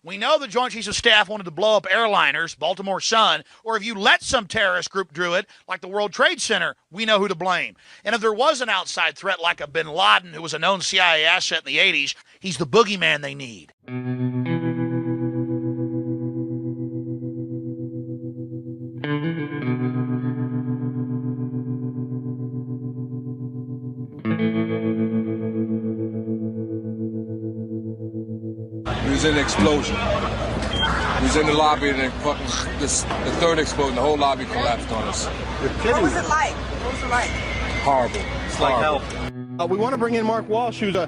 We know the Joint Chiefs of Staff wanted to blow up airliners, Baltimore Sun, or if you let some terrorist group do it, like the World Trade Center, we know who to blame. And if there was an outside threat like a bin Laden, who was a known CIA asset in the 80s, he's the boogeyman they need. He was in the explosion. He was in the lobby and then the third explosion, the whole lobby collapsed on us. What was it like? What was it like? Horrible. It's like hell. We want to bring in Mark Walsh, who's a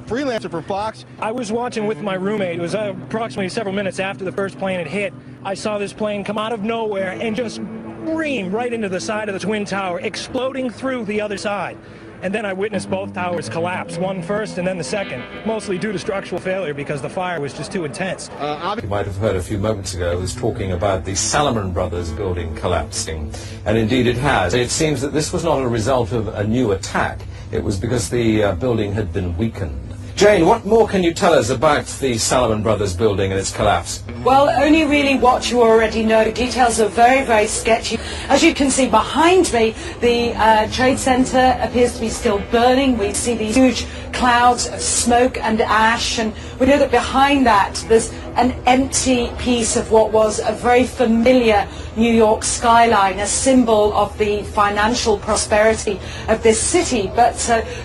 freelancer for Fox. I was watching with my roommate. It was approximately several minutes after the first plane had hit. I saw this plane come out of nowhere and just scream right into the side of the Twin Tower, exploding through the other side. And then I witnessed both towers collapse, one first and then the second, mostly due to structural failure because the fire was just too intense. You might have heard a few moments ago I was talking about the Salomon Brothers building collapsing, and indeed it has. It seems that this was not a result of a new attack. It was because the building had been weakened. Jane, what more can you tell us about the Salomon Brothers building and its collapse? Well, only really what you already know. Details are very, very sketchy. As you can see behind me, the Trade Center appears to be still burning. We see these huge clouds of smoke and ash, and we know that behind that there's an empty piece of what was a very familiar New York skyline, a symbol of the financial prosperity of this city, but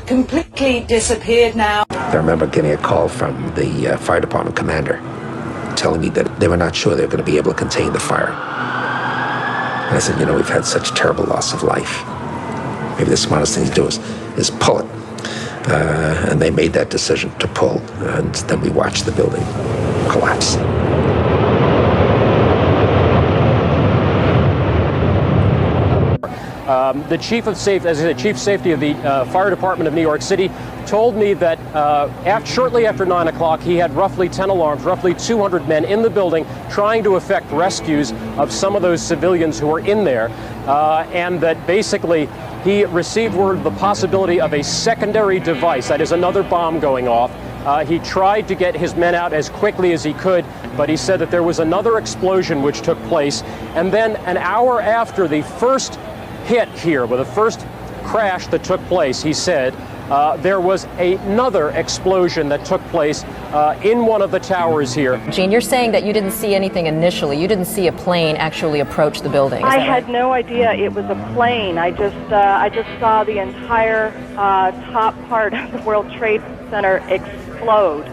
completely disappeared now. I remember getting a call from the fire department commander telling me that they were not sure they were going to be able to contain the fire. And I said, you know, we've had such terrible loss of life. Maybe the smartest thing to do is pull it. And they made that decision to pull, and then we watched the building collapse. The chief of safety of the fire department of New York City told me that shortly after 9 o'clock he had roughly 10 alarms, roughly 200 men in the building trying to effect rescues of some of those civilians who were in there, and that basically he received word of the possibility of a secondary device, that is another bomb going off. He tried to get his men out as quickly as he could, but he said that there was another explosion which took place, and then an hour after the first hit here, with the first crash that took place, he said, there was another explosion that took place in one of the towers here. Gene, you're saying that you didn't see anything initially. You didn't see a plane actually approach the building. I had no idea it was a plane. I just saw the entire top part of the World Trade Center explode.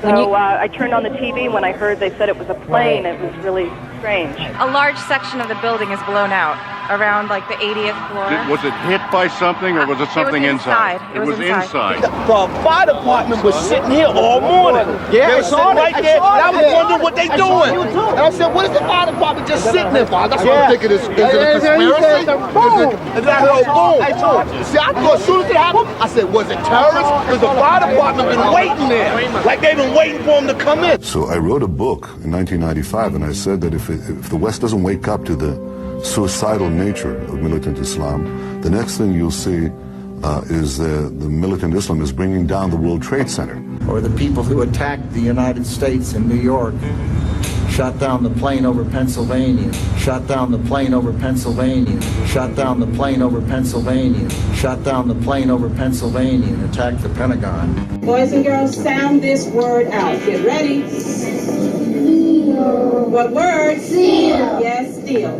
So I turned on the TV when I heard they said it was a plane. Right. It was really strange. A large section of the building is blown out, around like the 80th floor. Was it hit by something, or was it something inside? It was inside. The fire department was sitting here all morning. Yeah, they were sitting right there, and I was wondering what they doing. And I said, what is the fire department just sitting there for? That's what I'm thinking. Is it a conspiracy? And then I heard boom. See, I thought as soon as it happened, I said, was it terrorists? Because the fire department been waiting there, like they've been waiting for them to come in. So I wrote a book in 1995, and I said that if the West doesn't wake up to the suicidal nature of militant Islam, the next thing you'll see is the militant Islam is bringing down the World Trade Center. Or the people who attacked the United States in New York, shot down the plane over Pennsylvania, shot down the plane over Pennsylvania, shot down the plane over Pennsylvania, shot down the plane over Pennsylvania, and attacked the Pentagon. Boys and girls, sound this word out. Get ready. What word? Steal. Yes, steal.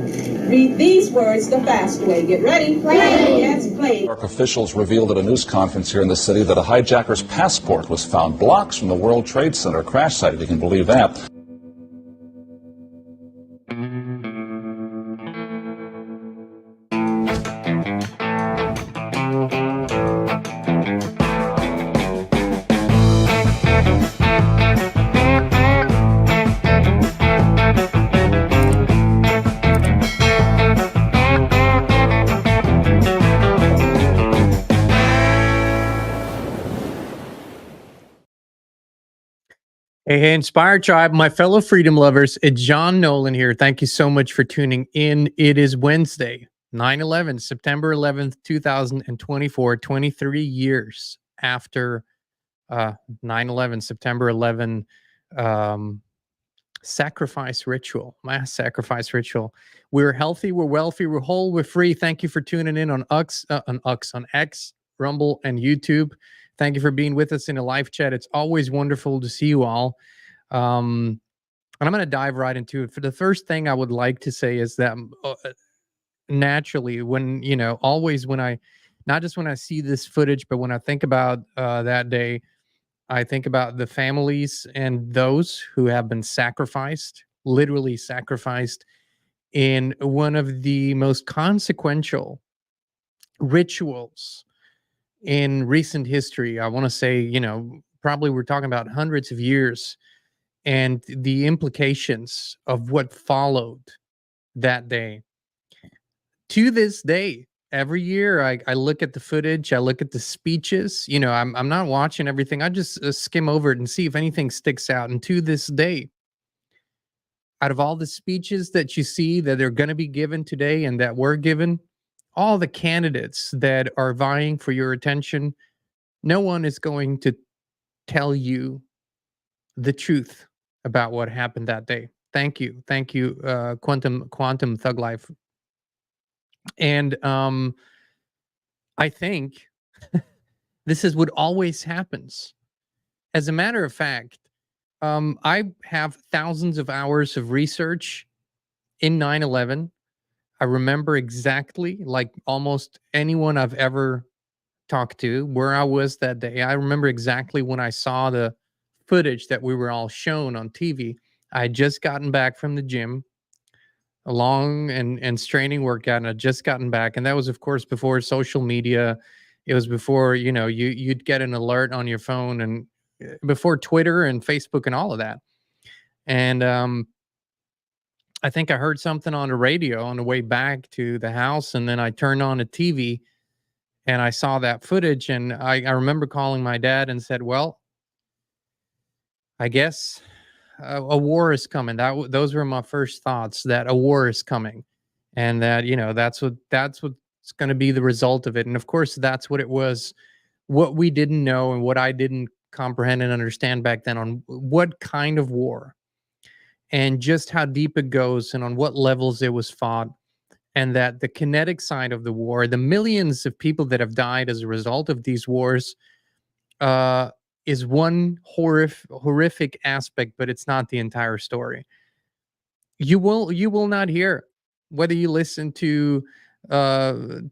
Read these words the fast way. Get ready. Play. Yes, play. New York officials revealed at a news conference here in the city that a hijacker's passport was found blocks from the World Trade Center crash site, if you can believe that. Hey, Inspired Tribe, my fellow freedom lovers, it's John Nolan here. Thank you so much for tuning in. It is Wednesday, 9/11, September 11th, 2024, 23 years after 9/11, September 11, sacrifice ritual, mass sacrifice ritual. We're healthy, we're wealthy, we're whole, we're free. Thank you for tuning in on X, Rumble, and YouTube. Thank you for being with us in a live chat. It's always wonderful to see you all. And I'm going to dive right into it. For the first thing I would like to say is that naturally, when, always when not just when I see this footage, but when I think about that day, I think about the families and those who have been sacrificed, literally sacrificed, in one of the most consequential rituals in recent history. I want to say, probably we're talking about hundreds of years, and the implications of what followed that day. To this day, every year I look at the footage, I look at the speeches. I'm not watching everything. I just skim over it and see if anything sticks out. And to this day, out of all the speeches that you see that are going to be given today and that were given, all the candidates that are vying for your attention, no one is going to tell you the truth about what happened that day. Thank you, Quantum Thug Life. And I think this is what always happens. As a matter of fact, I have thousands of hours of research in 9/11. I remember exactly, like almost anyone I've ever talked to, where I was that day. I remember exactly when I saw the footage that we were all shown on TV. I had just gotten back from the gym, a long and straining workout, and I'd just gotten back. And that was, of course, before social media. It was before, you'd get an alert on your phone, and before Twitter and Facebook and all of that. And I think I heard something on the radio on the way back to the house, and then I turned on the TV and I saw that footage, and I remember calling my dad and said, well, I guess a war is coming. Those were my first thoughts, that a war is coming, and that, that's what's going to be the result of it. And of course, that's what it was. What we didn't know and what I didn't comprehend and understand back then on what kind of war and just how deep it goes and on what levels it was fought, and that the kinetic side of the war, the millions of people that have died as a result of these wars, is one horrific aspect, but it's not the entire story. You will not hear, whether you listen to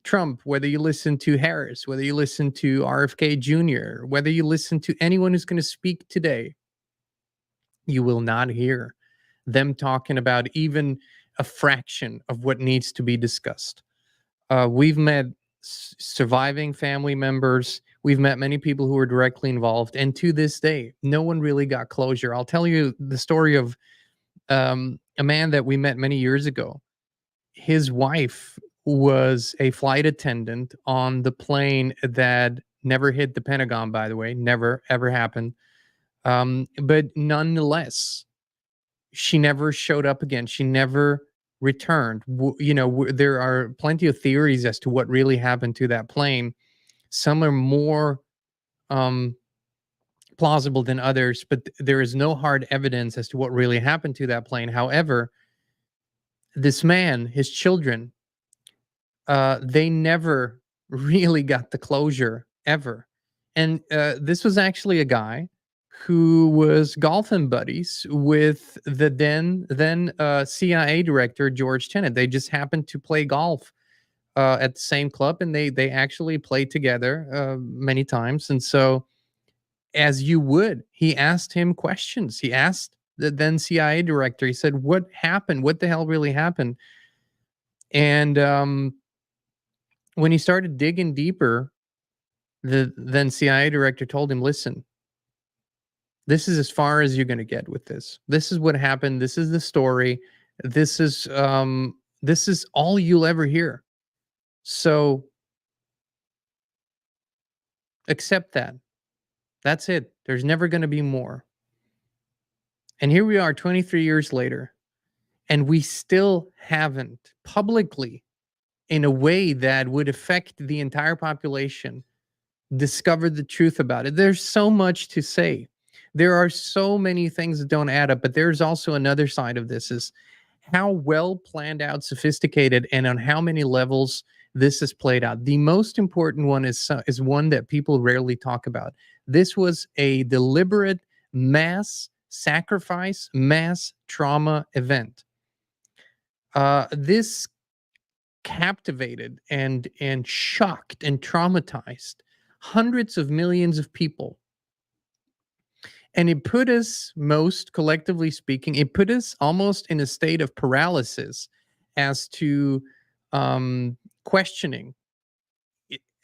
Trump, whether you listen to Harris, whether you listen to RFK Jr., whether you listen to anyone who's going to speak today, you will not hear them talking about even a fraction of what needs to be discussed. We've met surviving family members. We've met many people who were directly involved. And to this day, no one really got closure. I'll tell you the story of a man that we met many years ago. His wife was a flight attendant on the plane that never hit the Pentagon, by the way, never, ever happened. But nonetheless, she never showed up again. She never returned. There are plenty of theories as to what really happened to that plane. Some are more plausible than others, but there is no hard evidence as to what really happened to that plane. However, this man, his children, they never really got the closure ever. And this was actually a guy who was golfing buddies with the then CIA director, George Tenet. They just happened to play golf at the same club, and they actually played together many times. And so, as you would, he asked him questions. He asked the then CIA director, he said, what happened? What the hell really happened? And when he started digging deeper, the then CIA director told him, listen, this is as far as you're going to get with this. This is what happened. This is the story. This is all you'll ever hear. So accept that. That's it. There's never going to be more. And here we are 23 years later, and we still haven't publicly, in a way that would affect the entire population, discovered the truth about it. There's so much to say. There are so many things that don't add up, but there's also another side of this is how well planned out, sophisticated, and on how many levels this is played out. The most important one is one that people rarely talk about. This was a deliberate mass sacrifice, mass trauma event. This captivated and shocked and traumatized hundreds of millions of people. And it put us, most collectively speaking, it put us almost in a state of paralysis as to questioning.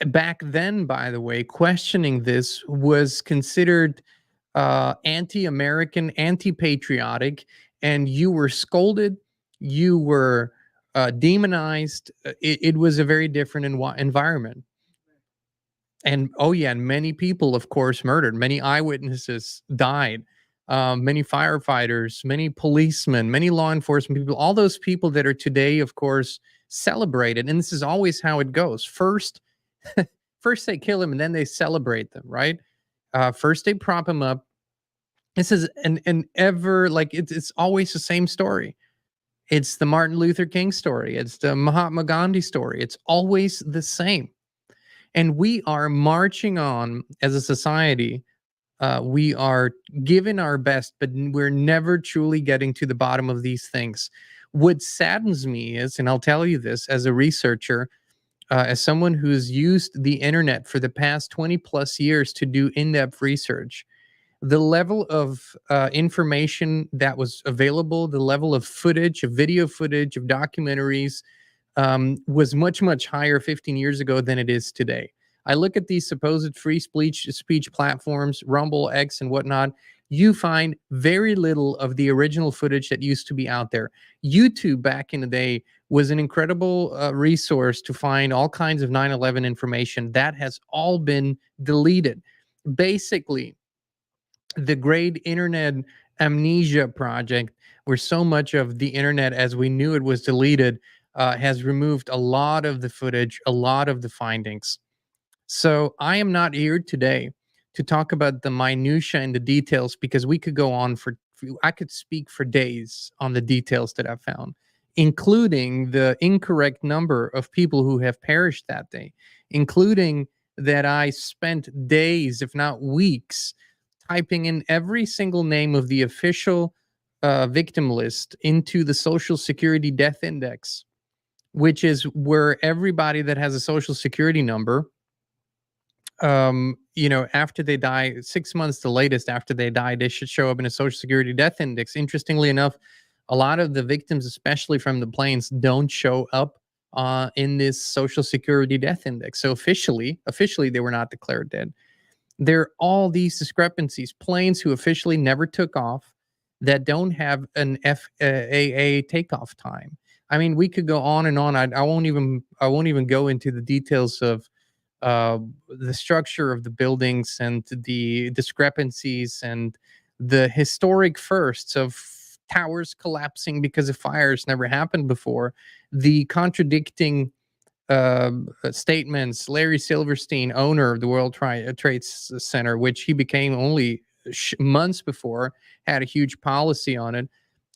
Back then, by the way, questioning this was considered anti-American, anti-patriotic, and you were scolded, you were demonized. It was a very different environment. And oh yeah, and many people, of course, murdered. Many eyewitnesses died. Many firefighters, many policemen, many law enforcement people. All those people that are today, of course, celebrated. And this is always how it goes. First, first they kill them, and then they celebrate them. Right? First they prop them up. This is an ever like it's always the same story. It's the Martin Luther King story. It's the Mahatma Gandhi story. It's always the same. And we are marching on as a society. We are giving our best, but we're never truly getting to the bottom of these things. What saddens me is, and I'll tell you this as a researcher, as someone who's used the internet for the past 20 plus years to do in-depth research, the level of information that was available, the level of footage, of video footage, of documentaries, was much, much higher 15 years ago than it is today. I look at these supposed free speech platforms, Rumble, X, and whatnot. You find very little of the original footage that used to be out there. YouTube back in the day was an incredible resource to find all kinds of 9/11 information. That has all been deleted. Basically, the great internet amnesia project, where so much of the internet as we knew it was deleted, has removed a lot of the footage, a lot of the findings. So I am not here today to talk about the minutia and the details, because we could go on I could speak for days on the details that I found, including the incorrect number of people who have perished that day, including that I spent days, if not weeks, typing in every single name of the official victim list into the Social Security Death Index, which is where everybody that has a Social Security number, after they die, 6 months the latest after they die, they should show up in a Social Security Death Index. Interestingly enough, a lot of the victims, especially from the planes, don't show up in this Social Security Death Index. So officially, they were not declared dead. There are all these discrepancies. Planes who officially never took off, that don't have an FAA takeoff time. I mean, we could go on and on. I won't even go into the details of the structure of the buildings and the discrepancies and the historic firsts of towers collapsing because of fires never happened before. The contradicting statements. Larry Silverstein, owner of the World Trade Center, which he became only months before, had a huge policy on it.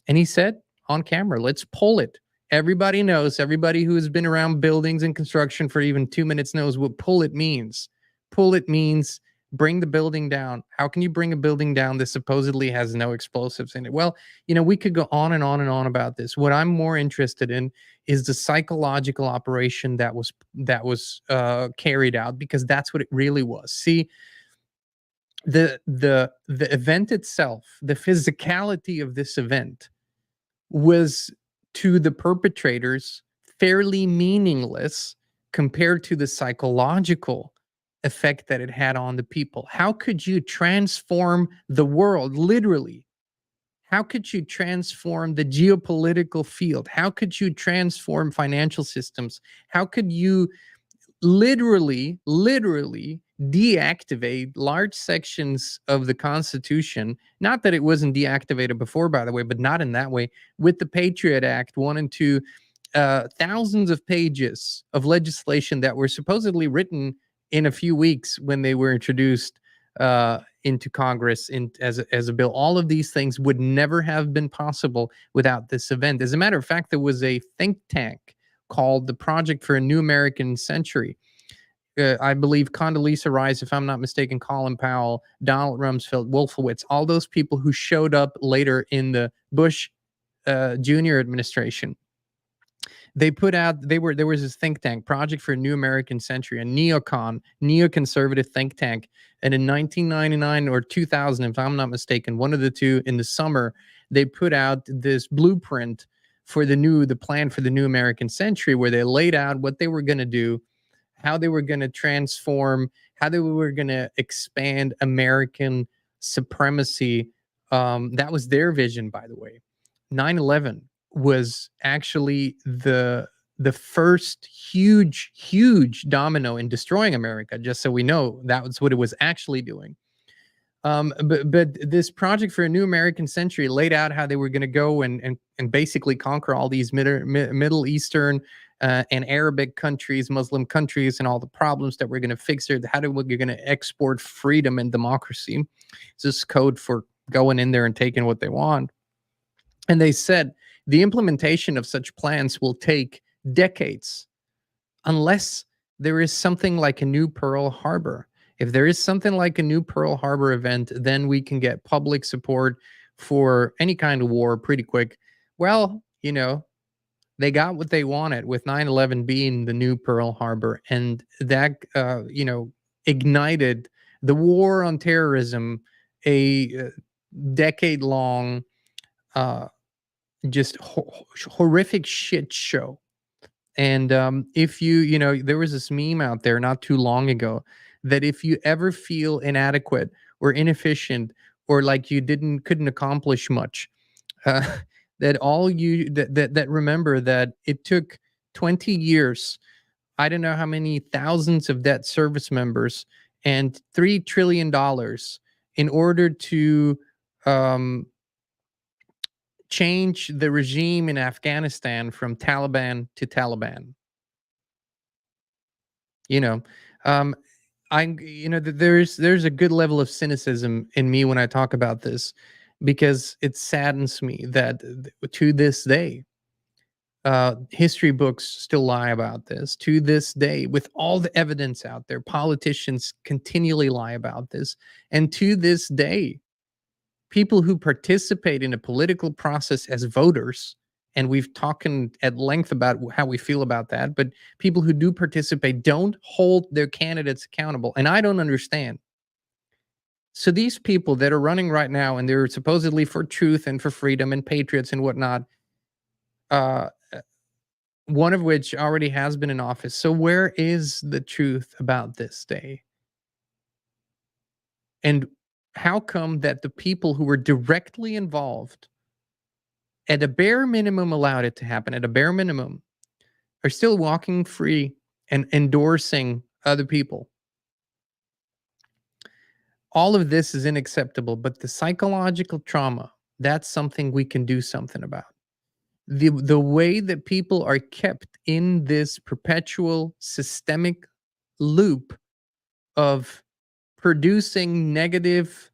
And he said on camera, let's pull it. Everybody knows, everybody who has been around buildings and construction for even 2 minutes knows what pull it means. Pull it means bring the building down. How can you bring a building down that supposedly has no explosives in it? Well, we could go on and on and on about this. What I'm more interested in is the psychological operation that was carried out, because that's what it really was. See, the event itself, the physicality of this event was, to the perpetrators, fairly meaningless compared to the psychological effect that it had on the people. How could you transform the world, literally? How could you transform the geopolitical field? How could you transform financial systems? How could you literally deactivate large sections of the Constitution? Not that it wasn't deactivated before, by the way, but not in that way. With the Patriot Act 1 and 2, thousands of pages of legislation that were supposedly written in a few weeks when they were introduced into Congress as a bill. All of these things would never have been possible without this event. As a matter of fact, there was a think tank called the Project for a New American Century. I believe Condoleezza Rice, if I'm not mistaken, Colin Powell, Donald Rumsfeld, Wolfowitz, all those people who showed up later in the Bush Jr. administration. They put out, there was this think tank, Project for a New American Century, a neoconservative think tank. And in 1999 or 2000, if I'm not mistaken, one of the two, in the summer, they put out this blueprint for the plan for the New American Century, where they laid out what they were going to do, how they were going to transform, how they were going to expand American supremacy. That was their vision, by the way. 9/11 was actually the first huge domino in destroying America, just so we know that was what it was actually doing. But this Project for a New American Century laid out how they were going to go and basically conquer all these Middle Eastern and Arabic countries, Muslim countries, and all the problems that we're going to fix there. How we're going to export freedom and democracy. It's this code for going in there and taking what they want. And they said the implementation of such plans will take decades unless there is something like a new Pearl Harbor. If there is something like a new Pearl Harbor event, then we can get public support for any kind of war pretty quick. Well, you know, they got what they wanted with 9/11 being the new Pearl Harbor. And that, you know, ignited the war on terrorism, a decade-long just horrific shit show. And if you know, there was this meme out there not too long ago that if you ever feel inadequate or inefficient or like you couldn't accomplish much, that all you that remember that it took 20 years, I don't know how many thousands of debt service members, and $3 trillion in order to change the regime in Afghanistan from Taliban to Taliban. You know, there's a good level of cynicism in me when I talk about this, because it saddens me that to this day, history books still lie about this. To this day, with all the evidence out there, politicians continually lie about this. And to this day, people who participate in a political process as voters, and we've talked at length about how we feel about that, but people who do participate don't hold their candidates accountable. And I don't understand. So these people that are running right now, and they're supposedly for truth and for freedom and patriots and whatnot, one of which already has been in office. So where is the truth about this day? And how come that the people who were directly involved, at a bare minimum allowed it to happen, at a bare minimum, are still walking free and endorsing other people? All of this is unacceptable, but the psychological trauma, that's something we can do something about. The way that people are kept in this perpetual systemic loop of producing negative,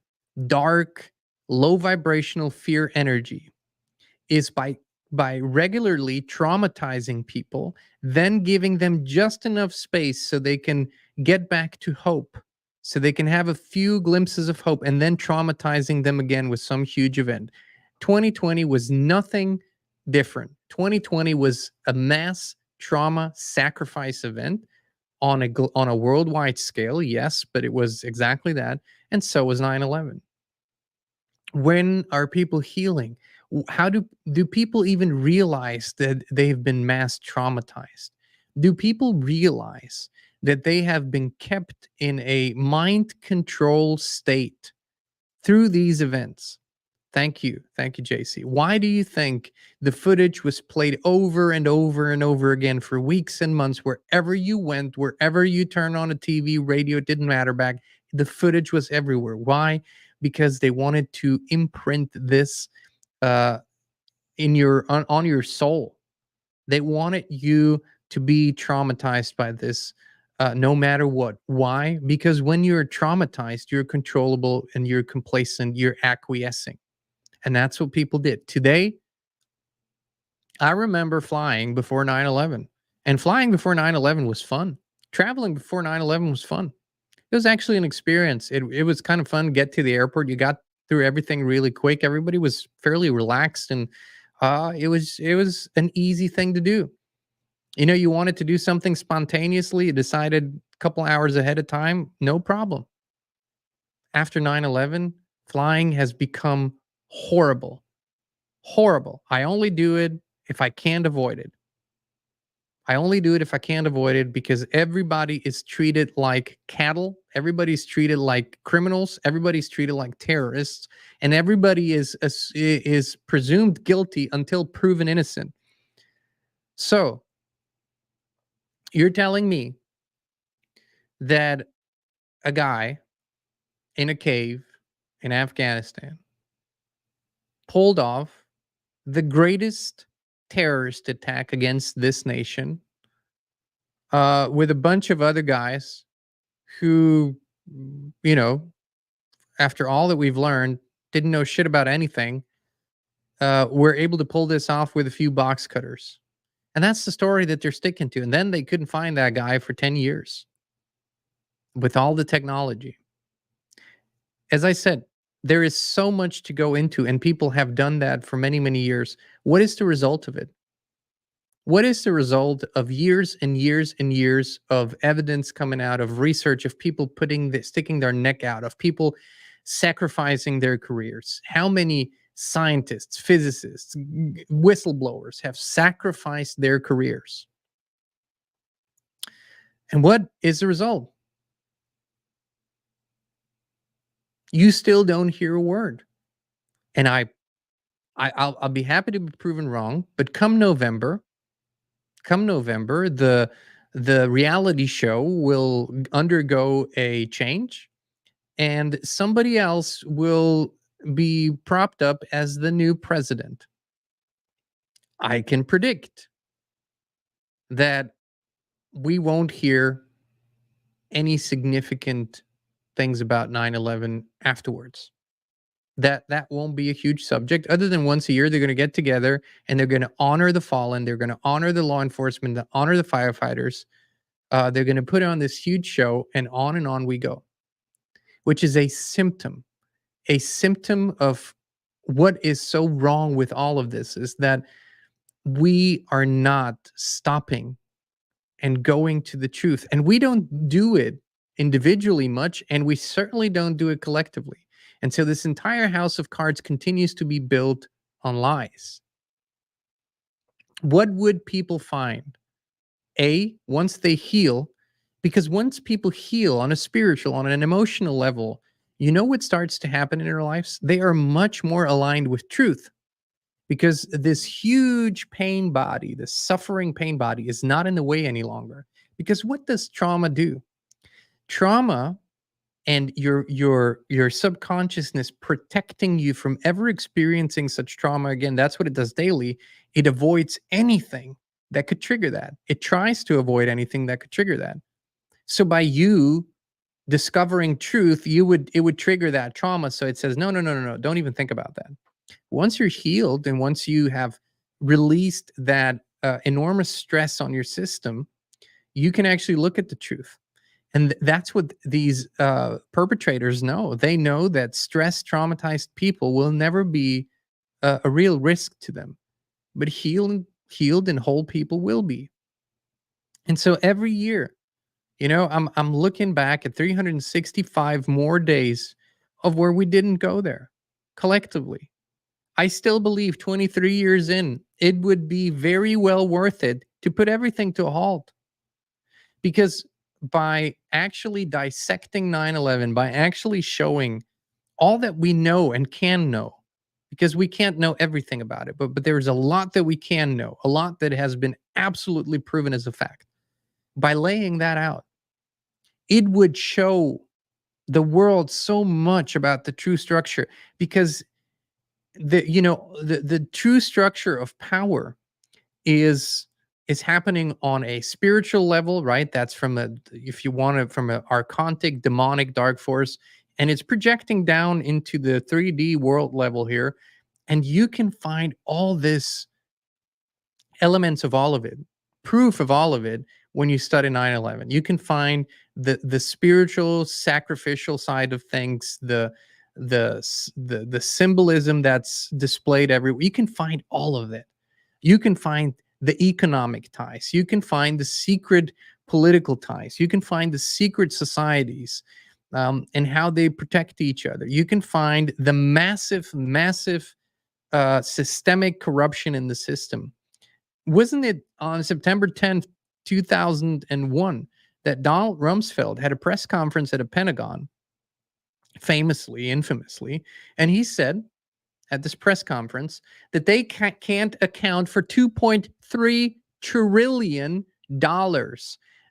dark, low vibrational fear energy is by regularly traumatizing people, then giving them just enough space so they can get back to hope, so they can have a few glimpses of hope, and then traumatizing them again with some huge event. 2020 was nothing different. 2020 was a mass trauma sacrifice event on a worldwide scale, yes, but it was exactly that. And so was 9/11. When are people healing? How do people even realize that they've been mass traumatized? Do people realize that they have been kept in a mind control state through these events? Thank you, JC. Why do you think the footage was played over and over and over again for weeks and months? Wherever you went, wherever you turned on a TV, radio, it didn't matter back. The footage was everywhere. Why? Because they wanted to imprint this in on your soul. They wanted you to be traumatized by this no matter what. Why? Because when you're traumatized, you're controllable and you're complacent, you're acquiescing. And that's what people did. Today, I remember flying before 9/11, and flying before 9/11 was fun. Traveling before 9/11 was fun. It was actually an experience. It was kind of fun to get to the airport. You got through everything really quick. Everybody was fairly relaxed, and it was an easy thing to do. You know, you wanted to do something spontaneously, you decided a couple hours ahead of time, no problem. After 9/11, flying has become horrible. Horrible. I only do it if I can't avoid it. I only do it if I can't avoid it because everybody is treated like cattle. Everybody's treated like criminals. Everybody's treated like terrorists, and everybody is presumed guilty until proven innocent. So, you're telling me that a guy in a cave in Afghanistan pulled off the greatest terrorist attack against this nation with a bunch of other guys who, you know, after all that we've learned, didn't know shit about anything, were able to pull this off with a few box cutters. And that's the story that they're sticking to. And then they couldn't find that guy for 10 years with all the technology. As I said, there is so much to go into, and people have done that for many, many years. What is the result of it? What is the result of years and years and years of evidence coming out, of research, of people sticking their neck out, of people sacrificing their careers? How many scientists, physicists, whistleblowers have sacrificed their careers? And what is the result? You still don't hear a word. And I'll be happy to be proven wrong, but come November, the reality show will undergo a change, and somebody else will be propped up as the new president. I can predict that we won't hear any significant things about 9/11 afterwards. That won't be a huge subject, other than once a year they're going to get together and they're going to honor the fallen, they're going to honor the law enforcement, honor the firefighters. They're going to put on this huge show, and on we go, which is a symptom of what is so wrong with all of this, is that we are not stopping and going to the truth. And we don't do it individually much, and we certainly don't do it collectively. And so this entire house of cards continues to be built on lies. What would people find? Once they heal, because once people heal on a spiritual, on an emotional level, you know what starts to happen in their lives? They are much more aligned with truth, because this huge pain body, this suffering pain body, is not in the way any longer. Because what does trauma do? Trauma and your subconsciousness protecting you from ever experiencing such trauma again, that's what it does daily. It avoids anything that could trigger that. It tries to avoid anything that could trigger that. So by you discovering truth, it would trigger that trauma. So it says, no, don't even think about that. Once you're healed, and once you have released that enormous stress on your system, you can actually look at the truth. And that's what these perpetrators know. They know that stressed, traumatized people will never be a real risk to them, but healed and whole people will be. And so every year, you know, I'm looking back at 365 more days of where we didn't go there collectively. I still believe 23 years in, it would be very well worth it to put everything to a halt. Because by actually dissecting 9/11, by actually showing all that we know and can know, because we can't know everything about it, but there's a lot that we can know, a lot that has been absolutely proven as a fact. By laying that out, it would show the world so much about the true structure, because the true structure of power is is happening on a spiritual level, right? That's from a, if you want to, from a archontic, demonic, dark force, and it's projecting down into the 3D world level here. And you can find all this elements of all of it, proof of all of it when you study 9/11. You can find the spiritual, sacrificial side of things, the symbolism that's displayed everywhere. You can find all of it. You can find the economic ties. You can find the secret political ties. You can find the secret societies and how they protect each other. You can find the massive systemic corruption in the system. Wasn't it on September 10th, 2001, that Donald Rumsfeld had a press conference at a Pentagon, famously, infamously, and he said at this press conference that they can't account for $2.3 trillion.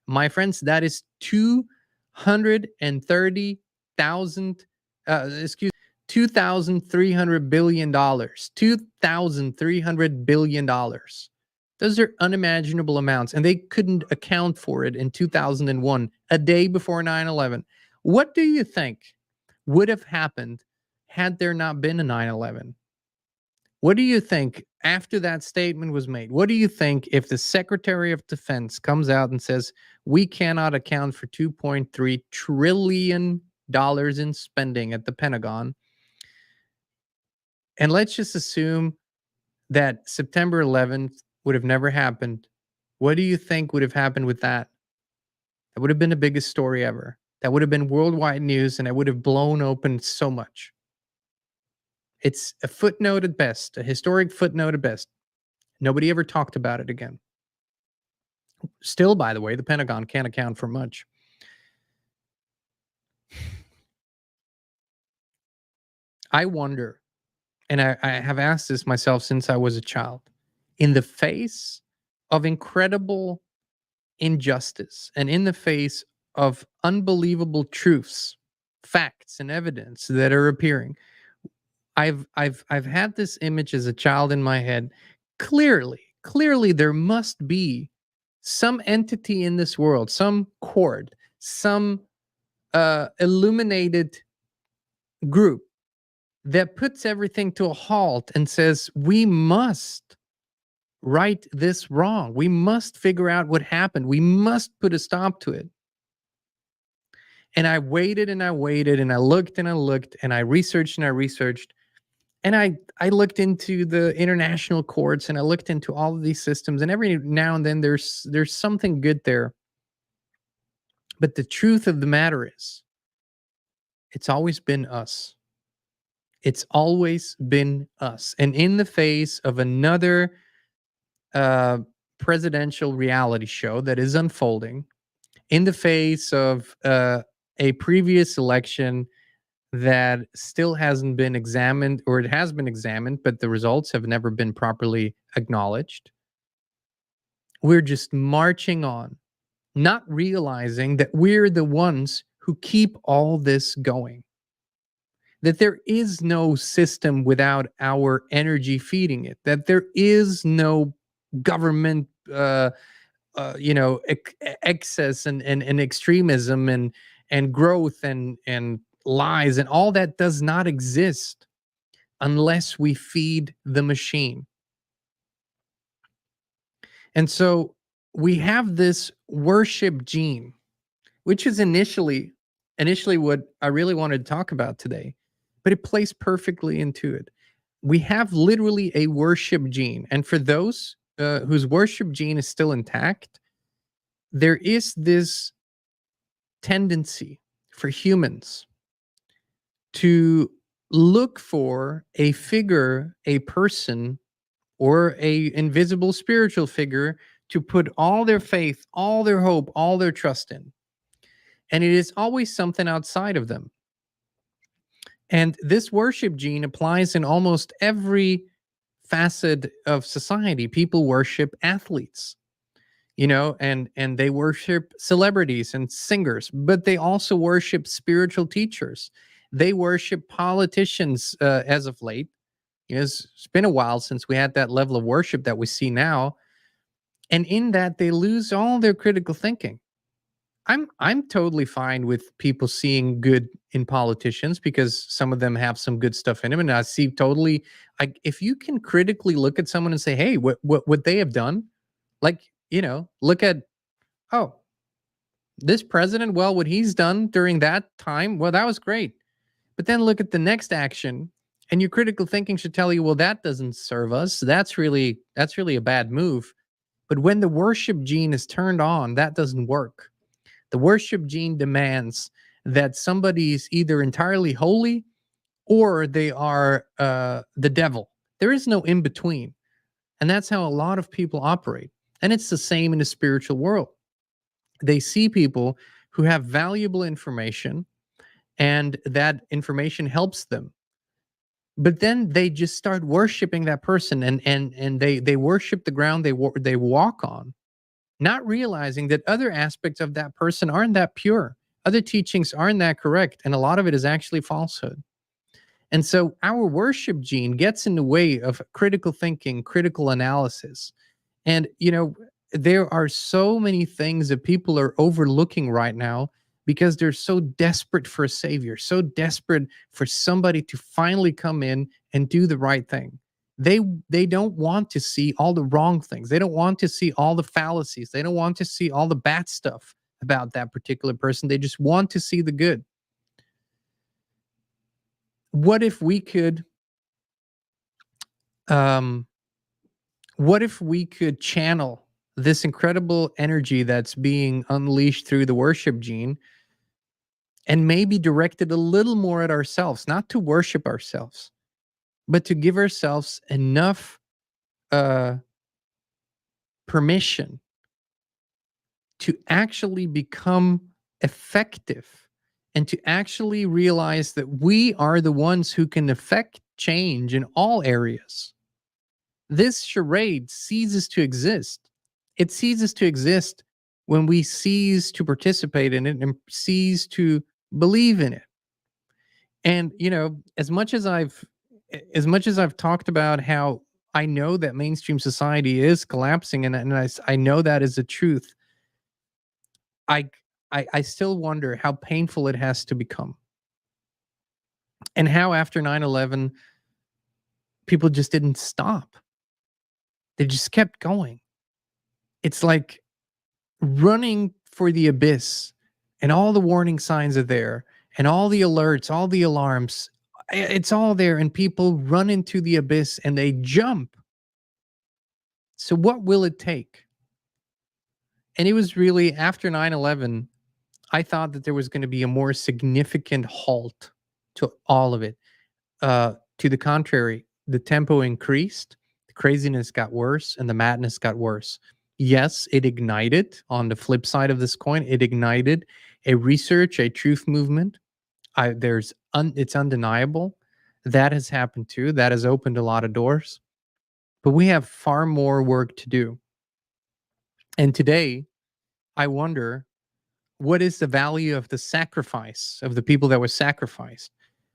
My friends, that is 230,000, $2,300 billion. $2,300 billion. Those are unimaginable amounts, and they couldn't account for it in 2001, a day before 9/11. What do you think would have happened had there not been a 9/11? What do you think after that statement was made? What do you think if the Secretary of Defense comes out and says, we cannot account for $2.3 trillion in spending at the Pentagon? And let's just assume that September 11th would have never happened. What do you think would have happened with that? That would have been the biggest story ever. That would have been worldwide news, and it would have blown open so much. It's a footnote at best, a historic footnote at best. Nobody ever talked about it again. Still, by the way, the Pentagon can't account for much. I wonder, and I have asked this myself since I was a child, in the face of incredible injustice and in the face of unbelievable truths, facts, and evidence that are appearing, I've had this image as a child in my head. Clearly, there must be some entity in this world, some court, some illuminated group that puts everything to a halt and says, we must right this wrong. We must figure out what happened. We must put a stop to it. And I waited and I waited and I looked and I looked and I researched and I researched. And I looked into the international courts and I looked into all of these systems, and every now and then there's something good there. But the truth of the matter is, it's always been us. It's always been us. And in the face of another presidential reality show that is unfolding, in the face of a previous election that still hasn't been examined, or it has been examined, but the results have never been properly acknowledged, we're just marching on, not realizing that we're the ones who keep all this going. That there is no system without our energy feeding it. That there is no government, excess and extremism and growth and lies, and all that does not exist unless we feed the machine. And so we have this worship gene, which is initially what I really wanted to talk about today, but it plays perfectly into it. We have literally a worship gene. And for those whose worship gene is still intact, there is this tendency for humans to look for a figure, a person, or a invisible spiritual figure to put all their faith, all their hope, all their trust in. And it is always something outside of them. And this worship gene applies in almost every facet of society. People worship athletes, and they worship celebrities and singers, but they also worship spiritual teachers. They worship politicians as of late. It's been a while since we had that level of worship that we see now. And in that, they lose all their critical thinking. I'm totally fine with people seeing good in politicians because some of them have some good stuff in them, and I see totally. If you can critically look at someone and say, "Hey, what they have done," like look at this president. Well, what he's done during that time, well, that was great. But then look at the next action, and your critical thinking should tell you, well, that doesn't serve us. That's really a bad move. But when the worship gene is turned on, that doesn't work. The worship gene demands that somebody is either entirely holy or they are the devil. There is no in between. And that's how a lot of people operate. And it's the same in the spiritual world. They see people who have valuable information, and that information helps them. But then they just start worshiping that person, and they worship the ground they walk on, not realizing that other aspects of that person aren't that pure. Other teachings aren't that correct. And a lot of it is actually falsehood. And so our worship gene gets in the way of critical thinking, critical analysis. And, there are so many things that people are overlooking right now because they're so desperate for a savior, so desperate for somebody to finally come in and do the right thing. They don't want to see all the wrong things. They don't want to see all the fallacies. They don't want to see all the bad stuff about that particular person. They just want to see the good. What if we could channel this incredible energy that's being unleashed through the worship gene and maybe direct it a little more at ourselves, not to worship ourselves, but to give ourselves enough permission to actually become effective and to actually realize that we are the ones who can affect change in all areas. This charade ceases to exist. It ceases to exist when we cease to participate in it and cease to believe in it. And as much as I've talked about how I know that mainstream society is collapsing, and I know that is the truth, I still wonder how painful it has to become. And how after 9/11, people just didn't stop. They just kept going. It's like running for the abyss, and all the warning signs are there, and all the alerts, all the alarms, it's all there, and people run into the abyss and they jump. So what will it take? And it was really after 9/11, I thought that there was going to be a more significant halt to all of it. To the contrary, the tempo increased, the craziness got worse, and the madness got worse. Yes, it ignited, on the flip side of this coin, it ignited a research, a truth movement. It's undeniable. That has happened too. That has opened a lot of doors. But we have far more work to do. And today, I wonder, what is the value of the sacrifice of the people that were sacrificed?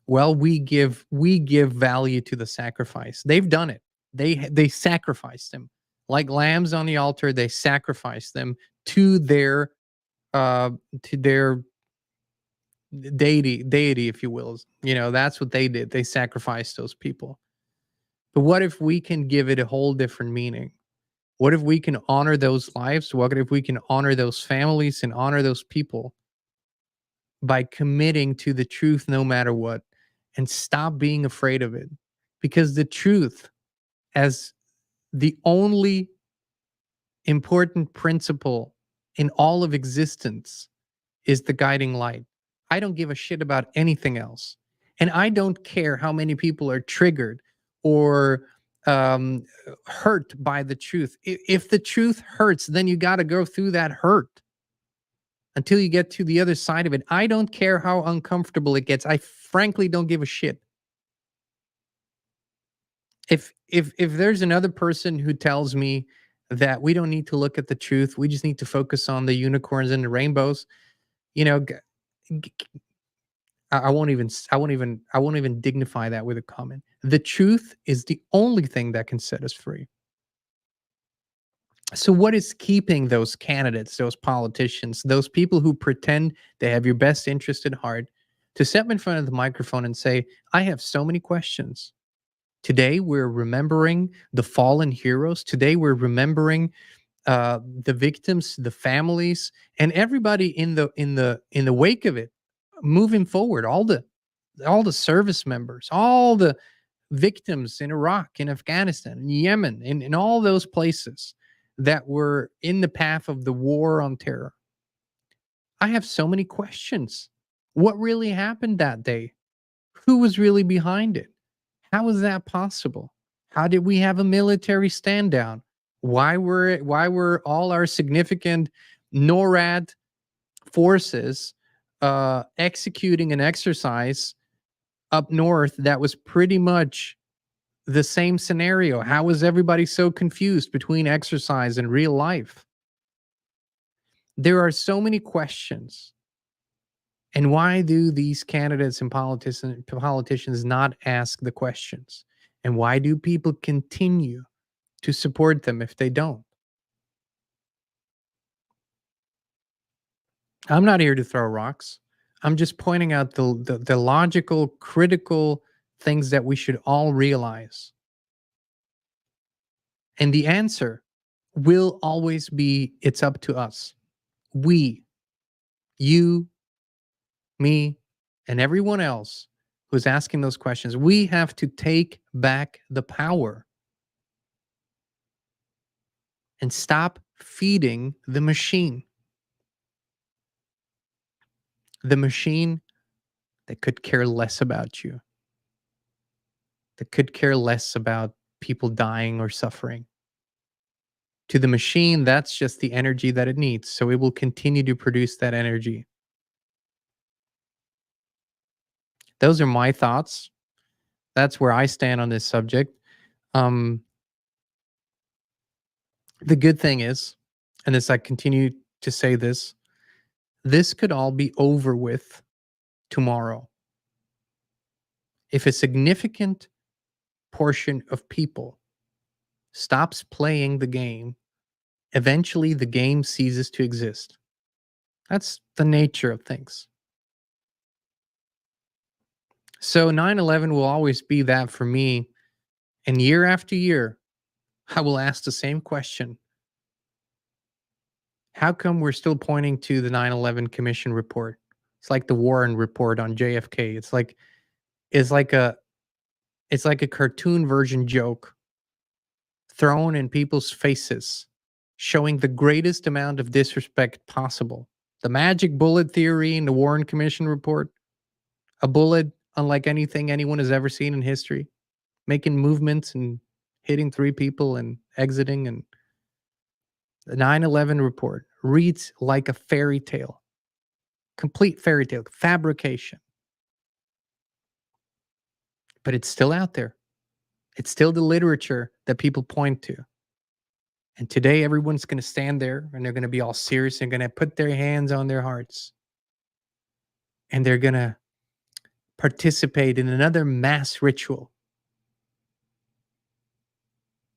Well, we give value to the sacrifice. They've done it. They sacrificed them like lambs on the altar. They sacrificed them to their deity, if you will. That's what they did. They sacrificed those people. But what if we can give it a whole different meaning? What if we can honor those lives? What if we can honor those families and honor those people by committing to the truth no matter what, and stop being afraid of it? Because the truth, as the only important principle in all of existence, is the guiding light. I don't give a shit about anything else. And I don't care how many people are triggered or hurt by the truth. If the truth hurts, then you got to go through that hurt until you get to the other side of it. I don't care how uncomfortable it gets. I frankly don't give a shit. If there's another person who tells me that we don't need to look at the truth, we just need to focus on the unicorns and the rainbows, I won't even dignify that with a comment. The truth is the only thing that can set us free. So what is keeping those candidates, those politicians, those people who pretend they have your best interest at heart to step in front of the microphone and say, I have so many questions. Today, we're remembering the fallen heroes. Today, we're remembering the victims, the families, and everybody in the wake of it, moving forward. All the service members, all the victims in Iraq, in Afghanistan, in Yemen, in all those places that were in the path of the war on terror. I have so many questions. What really happened that day? Who was really behind it? How was that possible? How did we have a military stand down? Why were all our significant NORAD forces executing an exercise up north that was pretty much the same scenario? How was everybody so confused between exercise and real life? There are so many questions. And why do these candidates and politicians not ask the questions? And why do people continue to support them if they don't? I'm not here to throw rocks. I'm just pointing out the logical, critical things that we should all realize. And the answer will always be, it's up to us. We, you, me, and everyone else who's asking those questions, we have to take back the power and stop feeding the machine. The machine that could care less about you, that could care less about people dying or suffering. To the machine, that's just the energy that it needs. So it will continue to produce that energy. Those are my thoughts. That's where I stand on this subject. The good thing is, and as I continue to say this could all be over with tomorrow. If a significant portion of people stops playing the game, eventually the game ceases to exist. That's the nature of things. So 9/11 will always be that for me. And year after year, I will ask the same question. How come we're still pointing to the 9/11 Commission report? It's like the Warren report on JFK. It's like a cartoon version joke thrown in people's faces, showing the greatest amount of disrespect possible. The magic bullet theory in the Warren Commission report, a bullet unlike anything anyone has ever seen in history, making movements and hitting 3 people and exiting. And the 9/11 report reads like a fairy tale, complete fairy tale, fabrication. But it's still out there. It's still the literature that people point to. And today, everyone's going to stand there and they're going to be all serious and going to put their hands on their hearts. And they're going to participate in another mass ritual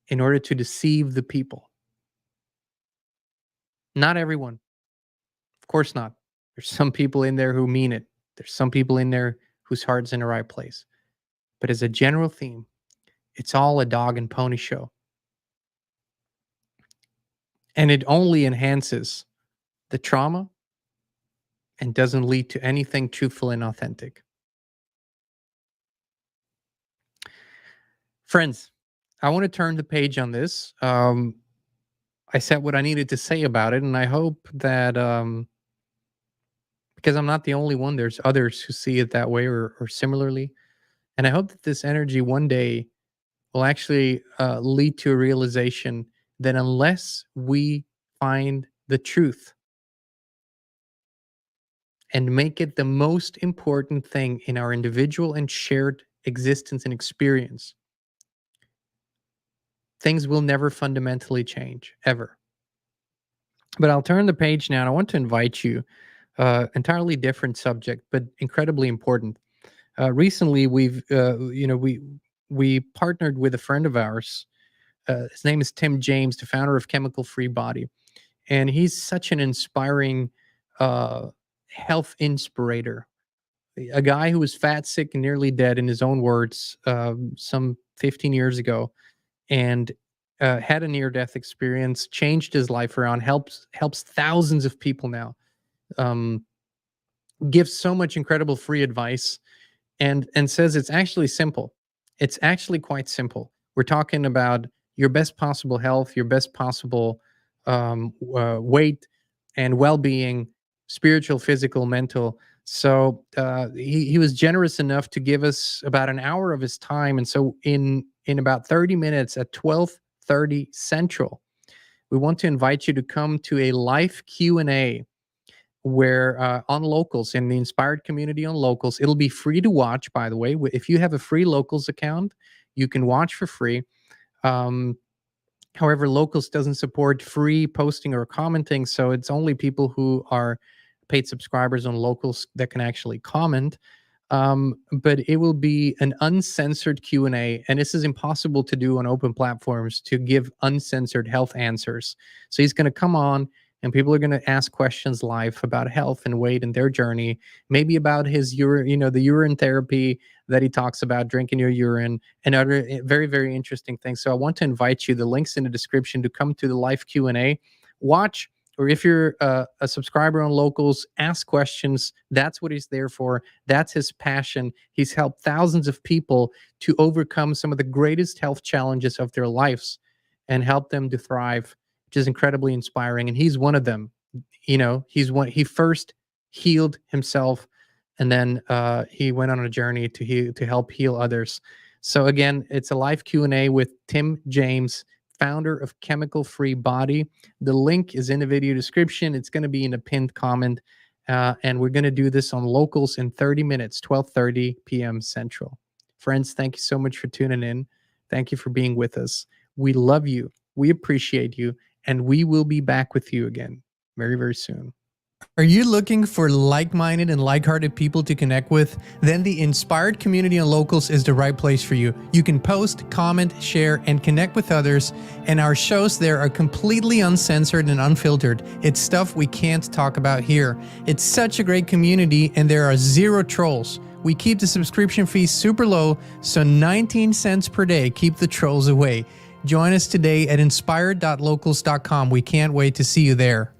in order to deceive the people. Not everyone. Of course not. There's some people in there who mean it. There's some people in there whose heart's in the right place. But as a general theme, it's all a dog and pony show. And it only enhances the trauma and doesn't lead to anything truthful and authentic. Friends, I want to turn the page on this. I said what I needed to say about it, and I hope that, because I'm not the only one, there's others who see it that way or similarly. And I hope that this energy one day will actually lead to a realization that unless we find the truth and make it the most important thing in our individual and shared existence and experience, things will never fundamentally change, ever. But I'll turn the page now, and I want to invite you, entirely different subject, but incredibly important. Recently, we partnered with a friend of ours his name is Tim James, the founder of Chemical Free Body. And he's such an inspiring health inspirator. A guy who was fat, sick, and nearly dead, in his own words, some 15 years ago, and had a near-death experience, changed his life around, helps thousands of people now, gives so much incredible free advice, and says it's actually simple. It's actually quite simple. We're talking about your best possible health, your best possible weight and well-being, spiritual, physical, mental. So he was generous enough to give us about an hour of his time. And so in about 30 minutes at 12:30 Central, we want to invite you to come to a live Q&A where on Locals, in the Inspired community on Locals. It'll be free to watch, by the way. If you have a free Locals account, you can watch for free. However, Locals doesn't support free posting or commenting, so it's only people who are paid subscribers on Locals that can actually comment. But it will be an uncensored Q&A, and this is impossible to do on open platforms, to give uncensored health answers. So he's going to come on, and people are going to ask questions live about health and weight and their journey, maybe about his urine, the urine therapy that he talks about, drinking your urine, and other very, very interesting things. So I want to invite you, the link's in the description, to come to the live Q&A, watch, or if you're a subscriber on Locals, ask questions. That's what he's there for. That's his passion. He's helped thousands of people to overcome some of the greatest health challenges of their lives and help them to thrive, which is incredibly inspiring. And he's one of them. He first healed himself, and then he went on a journey to help heal others. So again, it's a live Q&A with Tim James, founder of Chemical Free Body. The link is in the video description. It's going to be in a pinned comment. And we're going to do this on Locals in 30 minutes, 12:30 p.m. Central. Friends, thank you so much for tuning in. Thank you for being with us. We love you. We appreciate you. And we will be back with you again very, very soon. Are you looking for like-minded and like-hearted people to connect with? Then the Inspired community on Locals is the right place for you. You can post, comment, share, and connect with others, and our shows there are completely uncensored and unfiltered. It's stuff we can't talk about here. It's such a great community, and there are 0 trolls. We keep the subscription fees super low, so 19 cents per day. Keep the trolls away. Join us today at inspired.locals.com. We can't wait to see you there.